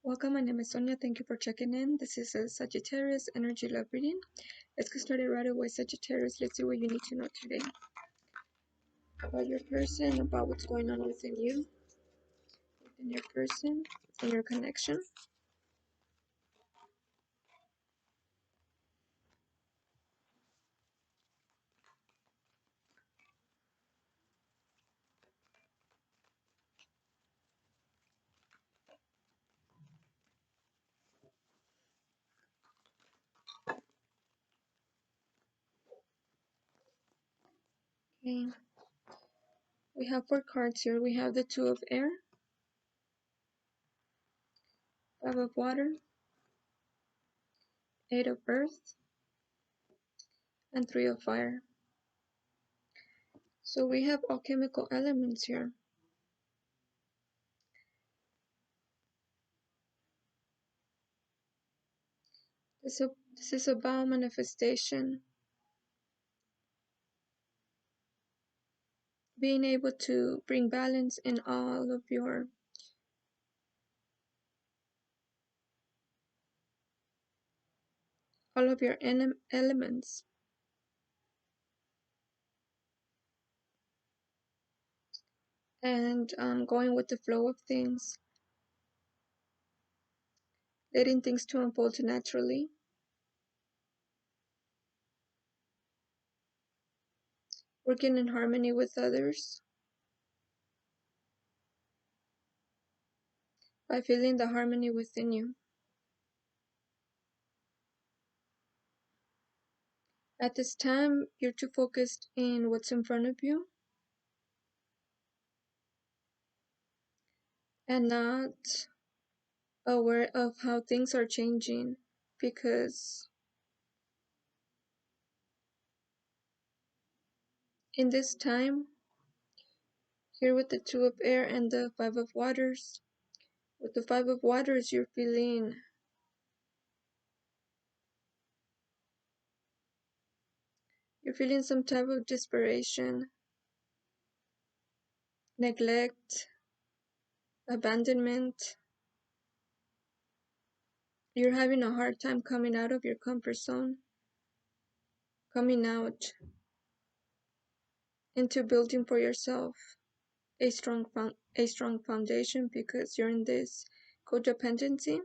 Welcome, my name is Sonia. Thank you for checking in. This is a Sagittarius energy love reading. Let's get started right away, Sagittarius. Let's see what you need to know today about your person, about what's going on within you, within your person, and your connection. Okay. We have 4 cards here. We have the 2 of air, 5 of water, 8 of earth, and 3 of fire. So we have alchemical elements here. This is about manifestation. Being able to bring balance in all of your elements. And going with the flow of things, letting things to unfold naturally, working in harmony with others, by feeling the harmony within you. At this time, you're too focused in what's in front of you and not aware of how things are changing, because in this time, here with the 2 of air and the 5 of waters, with the 5 of waters, you're feeling some type of desperation, neglect, abandonment. You're having a hard time coming out of your comfort zone, coming out into building for yourself a strong foundation, because you're in this codependency.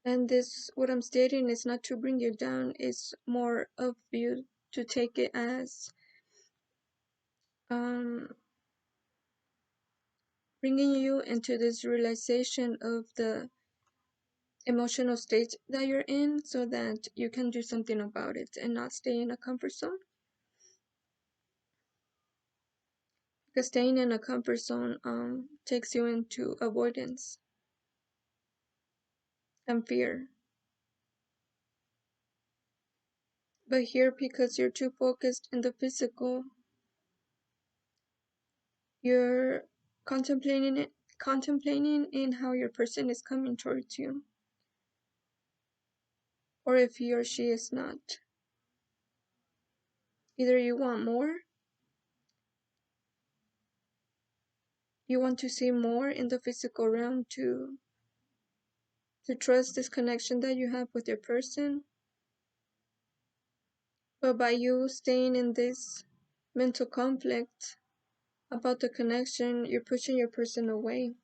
And this, what I'm stating, is not to bring you down, it's more of you to take it as bringing you into this realization of the emotional state that you're in, so that you can do something about it and not stay in a comfort zone. Because staying in a comfort zone takes you into avoidance and fear. But here, because you're too focused in the physical, you're contemplating in how your person is coming towards you, or if he or she is not. Either you want more, you want to see more in the physical realm to trust this connection that you have with your person. But by you staying in this mental conflict about the connection, you're pushing your person away.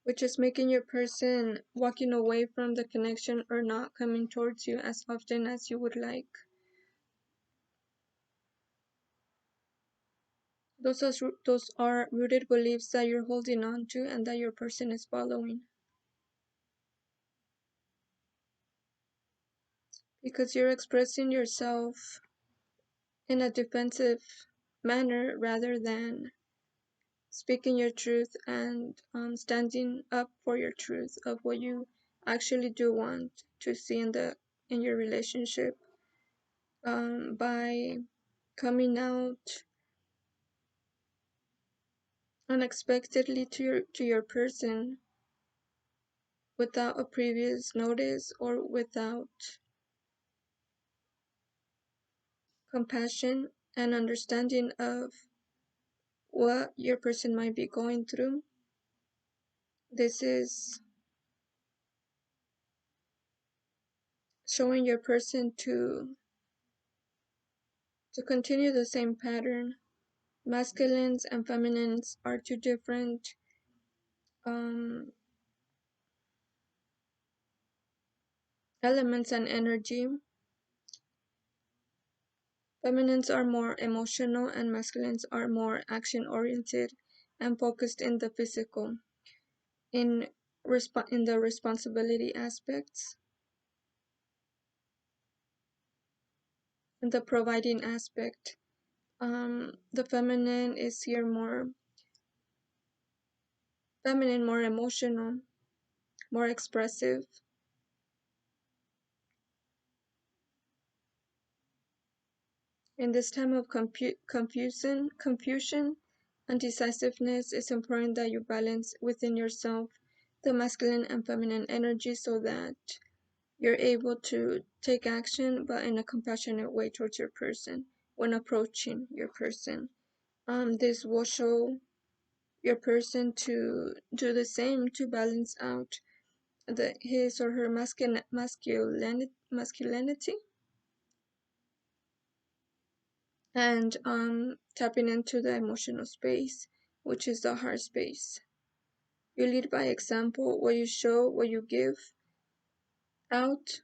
Which is making your person walking away from the connection or not coming towards you as often as you would like. Those are rooted beliefs that you're holding on to and that your person is following. Because you're expressing yourself in a defensive manner rather than speaking your truth and standing up for your truth of what you actually do want to see in your relationship, by coming out unexpectedly to your person without a previous notice or without compassion, and understanding of what your person might be going through. This is showing your person to continue the same pattern. Masculines and feminines are two different elements and energy. Feminines are more emotional and masculines are more action-oriented and focused in the physical, in the responsibility aspects, in the providing aspect. The feminine is here more feminine, more emotional, more expressive. In this time of confusion, and decisiveness, it's important that you balance within yourself the masculine and feminine energy so that you're able to take action, but in a compassionate way towards your person when approaching your person. This will show your person to do the same to balance out his or her masculinity and tapping into the emotional space, which is the heart space. You lead by example. What you show, what you give out,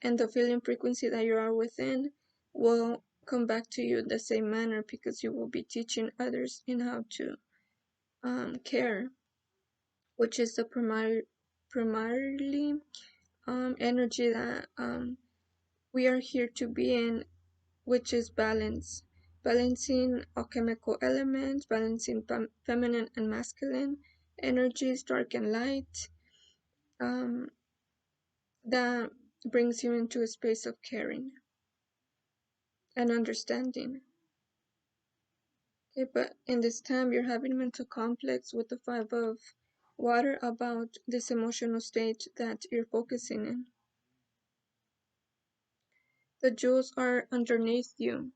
and the feeling frequency that you are within will come back to you the same manner, because you will be teaching others in how to care, which is the primarily energy that we are here to be in, which is balance. Balancing alchemical elements, balancing feminine and masculine energies, dark and light, that brings you into a space of caring and understanding. Okay, but in this time you're having mental conflicts with the 5 of water about this emotional state that you're focusing in. The jewels are underneath you.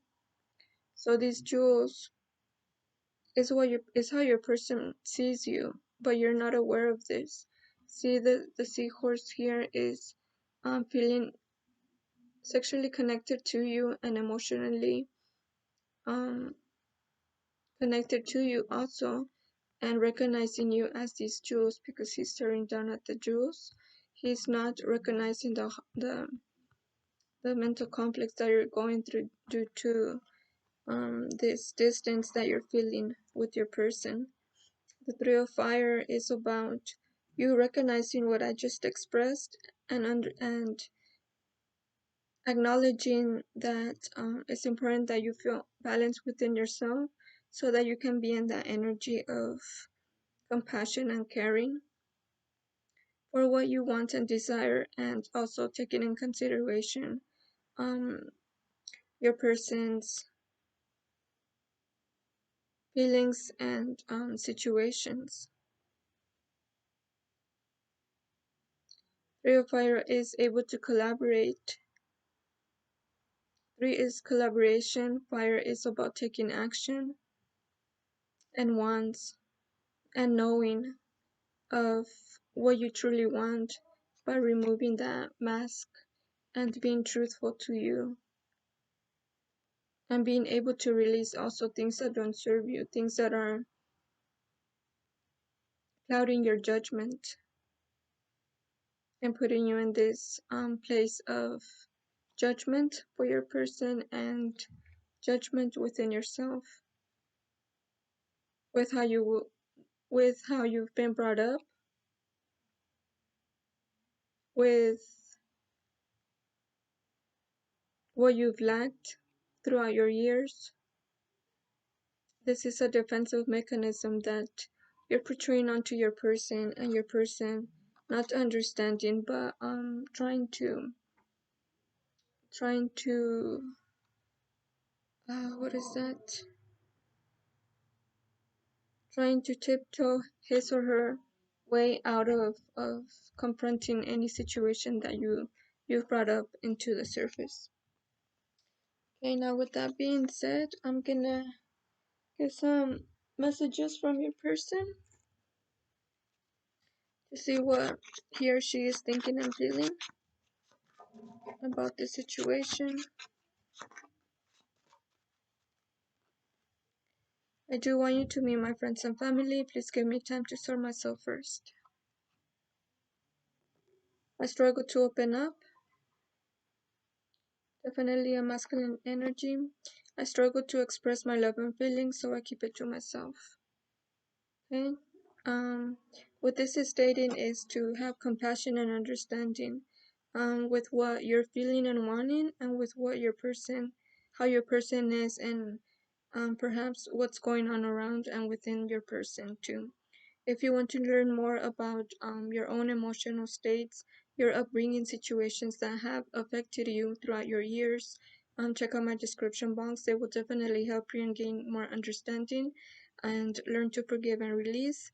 So these jewels is how your person sees you, but you're not aware of this. See, the seahorse here is feeling sexually connected to you and emotionally connected to you also, and recognizing you as these jewels because he's staring down at the jewels. He's not recognizing the mental conflicts that you're going through due to this distance that you're feeling with your person. The 3 of fire is about you recognizing what I just expressed and acknowledging that it's important that you feel balance within yourself so that you can be in that energy of compassion and caring for what you want and desire, and also taking in consideration your person's feelings and situations. 3 of fire is able to collaborate. 3 is collaboration. Fire is about taking action and wants and knowing of what you truly want by removing that mask and being truthful to you, and being able to release also things that don't serve you, things that are clouding your judgment and putting you in this place of judgment for your person and judgment within yourself with how you've been brought up, with what you've lacked throughout your years. This is a defensive mechanism that you're portraying onto your person, and your person not understanding, but trying to what is that? Trying to tiptoe his or her way out of confronting any situation that you've brought up into the surface. Okay, now with that being said, I'm gonna get some messages from your person to see what he or she is thinking and feeling about the situation. I do want you to meet my friends and family. Please give me time to sort myself first. I struggle to open up. Definitely a masculine energy. I struggle to express my love and feelings, so I keep it to myself. Okay. What this is stating is to have compassion and understanding with what you're feeling and wanting, and with what your person, how your person is, and perhaps what's going on around and within your person too. If you want to learn more about your own emotional states, your upbringing, situations that have affected you throughout your years, check out my description box. They will definitely help you and gain more understanding and learn to forgive and release.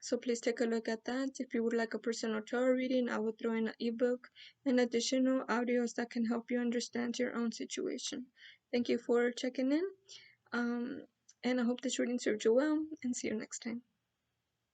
So please take a look at that. If you would like a personal tarot reading, I will throw in an ebook and additional audios that can help you understand your own situation. Thank you for checking in. And I hope this reading served you well, and see you next time.